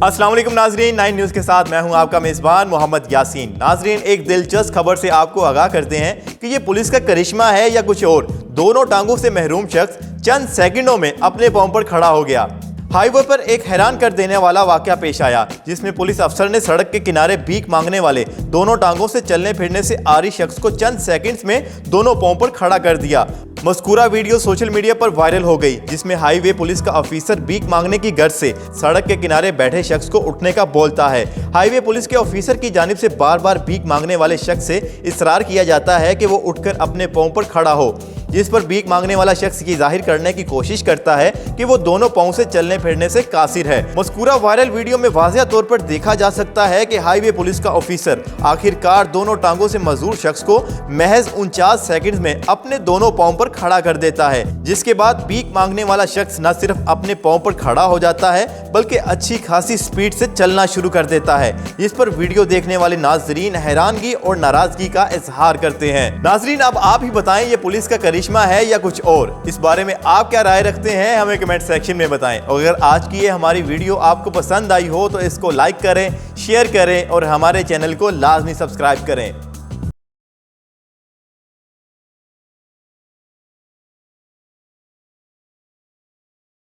अस्सलाम वालेकुम नाजरीन, 9 न्यूज़ के साथ मैं हूं आपका मेज़बान मोहम्मद यासीन। नाजरीन, एक दिलचस्प खबर से आपको आगाह करते हैं कि ये पुलिस का करिश्मा है या कुछ और। दोनों टांगों से महरूम शख्स चंद सेकंडों में अपने पांव पर खड़ा हो गया। हाईवे पर एक हैरान कर देने वाला वाकया पेश आया, जिसमें पुलिस अफसर ने सड़क के किनारे भीख मांगने वाले दोनों टांगों से चलने फिरने से आरी शख्स को चंद सेकंड्स में दोनों पांव पर खड़ा कर दिया। मज़कूरा वीडियो सोशल मीडिया पर वायरल हो गई, जिसमें हाईवे पुलिस का ऑफिसर भीख मांगने की गर्ज से सड़क के किनारे बैठे शख्स को उठने का बोलता है। हाईवे पुलिस के ऑफिसर की जानिब से बार बार भीख मांगने वाले शख्स से इसरार किया जाता है कि वो उठकर अपने पांव पर खड़ा हो, जिस पर भीख मांगने वाला शख्स ये जाहिर करने की कोशिश करता है कि वो दोनों पांव से चलने फिरने से कासिर है। मज़कूरा वायरल वीडियो में वाज़ेह तौर पर देखा जा सकता है कि हाईवे पुलिस का ऑफिसर आखिरकार दोनों टांगों से मजबूर शख्स को महज 49 सेकंड में अपने दोनों पांव पर खड़ा कर देता है, जिसके बाद भीख मांगने वाला शख्स न सिर्फ अपने पांव पर खड़ा हो जाता है बल्कि अच्छी खासी स्पीड से चलना शुरू कर देता है। इस पर वीडियो देखने वाले नाजरीन हैरानगी और नाराजगी का इजहार करते हैं। नाजरीन, अब आप ही बताएं, ये पुलिस का करिश्मा है या कुछ और? इस बारे में आप क्या राय रखते हैं, हमें कमेंट सेक्शन में बताएं। और अगर आज की ये हमारी वीडियो आपको पसंद आई हो तो इसको लाइक करें, शेयर करें और हमारे चैनल को लाजमी सब्सक्राइब करें।